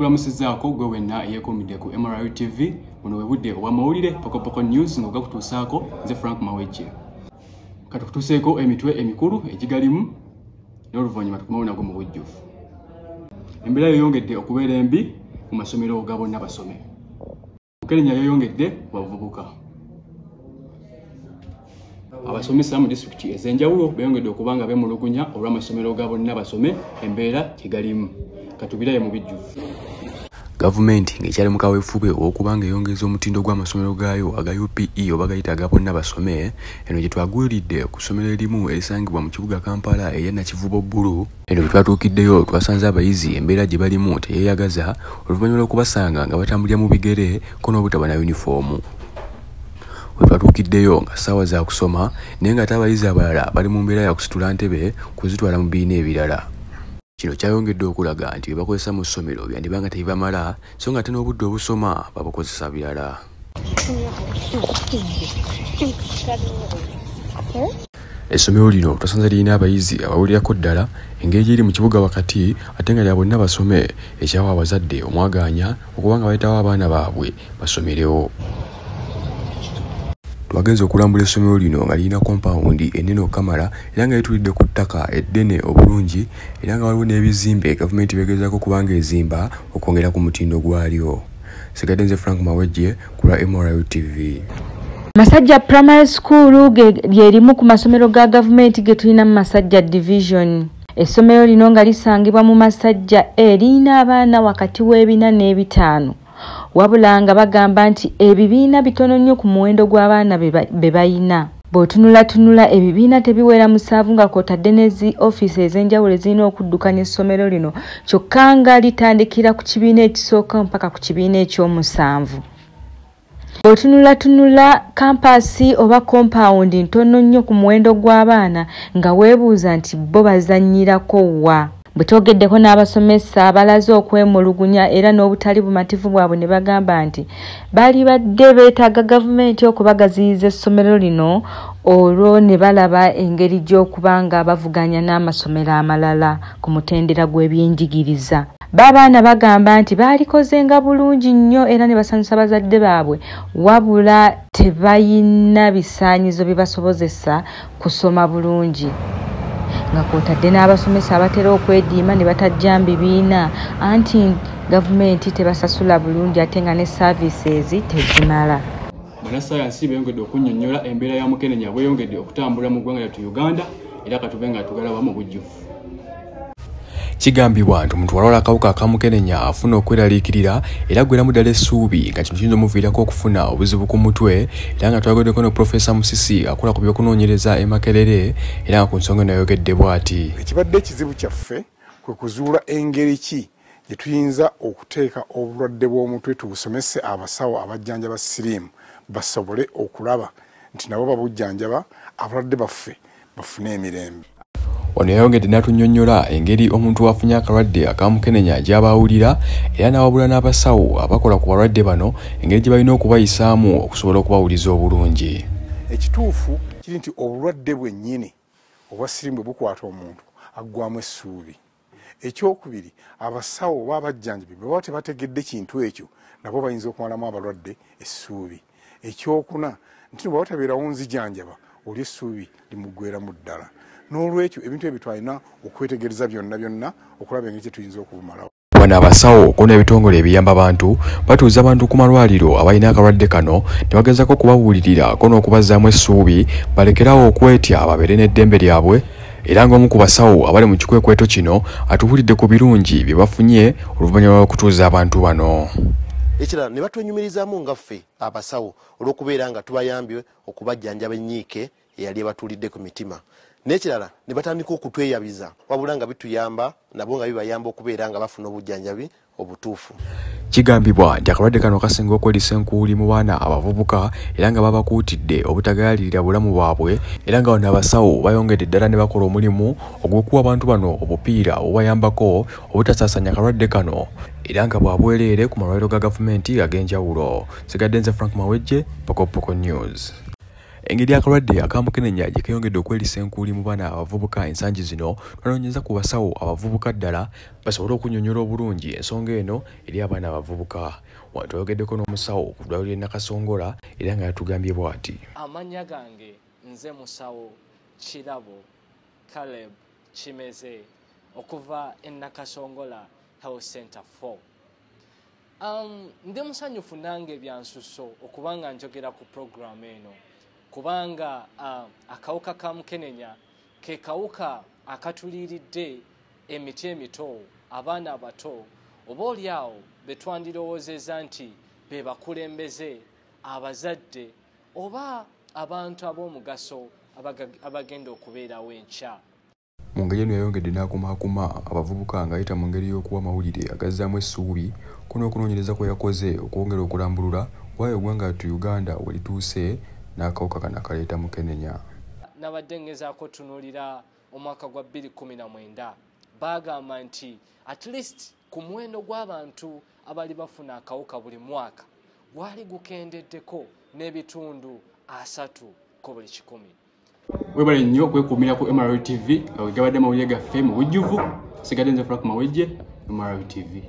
Tukulamusizaako gwe wenna eyeekuumidde ku MRU TV buno bwe budde obw'amawulire Pokopoko News nga gakutuusaako nze Frank Mawejje. Katukutuuseeko emitwe emikulu egigalimu n'oluvannyuma tukomawo nagwo mu bujjuvu. Embeera yeyongedde okubeera embi mu masomero ga bonna basome. Mukenenya yeyongedde ku bavubuka. Abasomesa mu disitulikiti ez'enjawulo beeyongedde okuba nga beemulugunya olw'amasomero ga bonna basome embeera gyegalimu. Katubirayo mu bijjuvu. Gavumenti ng'ekyali mu kaweefube okubanga eyongeza omutindo gw'amasomero gaayo aga UPE oba gayita aga bonna basome, eno gye twagulidde ku ssomero erimu erisangibwa mu kibuga Kampala eya Nakivubo Bbulu. Eno bwe twatuukiddeyo twasanze abayizi embeera gye balimu teyeeyagaza oluvannyuma lw'okubasanga nga batambulira mu bigere ko n'obutaba na yunifoomu. Bwe twatuukiddeyo nga ssaawa za kusoma naye ng'ate abayizi abalala bali mu mbeera ya kusitula ntebe kuzitwala mu bibiina ebirala. Kino kyayongedde okulaga nti bye bakozesa mu ssomero byandibanga tebibamala so nga ate n'obudde obusoma babukozesa birala. Essomero lino twasanze lirina abayizi abawulirako ddala engeri gyeri mu kibuga wakati ate nga lya bonna basome ekyawa abazadde omwagaanya okuba nga bayitawo abaana baabwe basomerewo. Twagenze okulambula essomero lino nga lirina kompawundi ennene okamala era nga litulidde ku ttaka eddene obulungi era nga waliwo n'ebizimbe gavumenti begezaako kubanga ezimba okwongera ku mutindo gwalyo. Sigadde nze Frank Mawejje ku lwa MRU TV. Masajja Primary School lyerimu ku masomero ga gavumenti ge tulina mu Masajja Division. Essomero lino nga lisangibwa mu Masajja lirina abaana wakati w'ebina n'ebitaano. Wabula nga bagamba nti ebibiina bitono nnyo ku muwendo gw'abaana be bayina. Bw'otunula ebibiina tebiwera musaavu nga kw'otadde n'ezi ofiisi ez'enjawulo ezirina okuddukanya essomero lino kyokka nga litandikira ku kibiina ekisooka mpaka ku kibiina ekyomusanvu. Bw'otunula kampasi oba kompawundi ntono nnyo ku muwendo gw'abaana nga weebuuza nti bo bazannyirako wa. Bwe twogeddeko n'abasomesa abalaze okwemulugunya era n'obutali bumativu bwabwe ne bagamba nti bali badde beetaaga gavumenti okubagaziyiza essomero lino olwo ne balaba engeri gy'okuba nga bavuganya n'amasomero amalala ku mutendera gw'ebyenjigiriza. Babaana bagamba nti baalikozenga bulungi nnyo era ne basanyusa bazadde baabwe wabula tebayina bisaanyizo bibasobozesa kusoma bulungi. Nga kw'otadde n'abasomesa abatera okwediima ne batajja mu bibiina anti gavumenti tebasasula bulungi ate nga ne services tezimala. Bannassaayansi beeyongedde okunnyonnyola embeera ya Mukenenya bweyongedde okutambula mu ggwanga lyattu Uganda era katube nga tugalaba mu bujjuvu. Kigambibwa nti omuntu walwala akawuka aka Mukenenya afuna okweraliikirira era aggweeramu ddala essuubi nga kino kiyinza omuviirako okufuna obuzibu ku mutwe era nga twagoddeko ne Profesa Musisi akola ku by'okunoonyereza e Makerere era nga ku nsonga eno yayogedde bw'ati. Ekibadde ekizibu kyaffe kwe kuzuula engeri ki gye tuyinza okuteeka obulwadde bw'omutwe tubusomese abasawo abajjanjaba siriimu basobole okulaba nti nabo babujjanjaba abalwadde baffe bafune emirembe. Ono yayongedde n'atunnyonnyola engeri omuntu afunye akalwadde aka Mukenenya gy'abaawulira era n'awabula n'abasawo abakola ku balwadde bano engeri gye balina okubayisaamu okusobola okubawuliza obulungi. Ekituufu kiri nti obulwadde bwennyini obwa siriimu bwe bukwata omuntu aggwamu essuubi. Ekyokubiri abasawo oba abajjanjabi bwe baba tebategedde kintu ekyo nabo bayinza okumalamu abalwadde essuubi. Ekyokuna nti bwe batabeerawo nzijanjaba oli essuubi limuggweeramu ddala. N'olwekyo ebintu ebyo twalina okwetegereza byonna okulaba engeri kye tuyinza okubumalawo. Bano abasawo ko n'ebitongole ebiyamba abantu batuuza abantu ku malwaliro abalina akalwadde kano ne bagezako okubabuulirira ko n'okubazaamu essuubi balekerawo okwetya babeere n'eddembe lyabwe era ng'omu ku basawo abali mu kikwekweto kino atubuulidde ku birungi bye bafunye oluvannyuma lw'okutuuza abantu bano. Ekirala ne batwenyumirizaamu nga ffe abasawo olw'okubeera nga tubayambye okubajjanjaba ennyiike eyali ebatuulidde ku mitima. N'ekirala ne batandika okutweyabiza wabula nga bituyamba nabo nga bibayamba okubeera nga bafuna obujjanjabi obutuufu. Kigambibwa nti akalwadde kano kasinga okwelisa enkuuli mu baana abavubuka era nga babakuutidde obutagayalirira bulamu bwabwe era nga bano abasawo bayongedde ddala ne bakola omulimu ogw'okuwa abantu bano obupiira obubayambako obutasaasanya akalwadde kano era nga bwabwereere ku malwaliro ga gavumenti ag'enjawulo. Sigadde nze Frank Mawejje, Pokopoko News. engeri akalwadde akamukenenya gye keyongedde okwelisa enkuuli mu baana abavubuka ensangi zino twanoonyeza ku basawo abavubuka ddala basobole okunnyonnyola obulungi ensonga eno eri abaana abavubuka. Wano twayogeddeko n'omusawo ku ddwaliro e Nakasongola era nga yatugambye bw'ati. Amannya gange nze musawo Kirabo Caleb Kimeze okuva e Nakasongola Health Center 4. Ndi musanyufu nange byansusso okubanga njogera ku program eno kubanga akawuka ka mukenenya ke kawuka akatuliiridde emiti emito abaana abato oba oliawo betwandirowoozezza nti be bakulembeze abazadde oba abantu ab'omugaso abagenda okubeerawo enkya. Mu ngeri eno yayongedde n'akumaakuma abavubuka ng'ayita mu ngeri y'okuwa amawulire agazzaamu essuubi kuno okunoonyereza kwe yakoze okwongera okulambulula waayo eggwanga lyattu Uganda we lituuse n'akawuka kano akaleeta mukenenya. Nabadde ngezaako tunuulira omwaka gwa 2019 baagamba nti at least ku muwendo gw'abantu abali bafuna akawuka buli mwaka gwali gukendeddeko n'ebitundu 3 ku buli 100. Webale nnyo okwekuumira ku MRL TV nga wegabadde amawulire gaffe mu bujjuvu. Sigadde nze Frank Mawejje, MRL TV.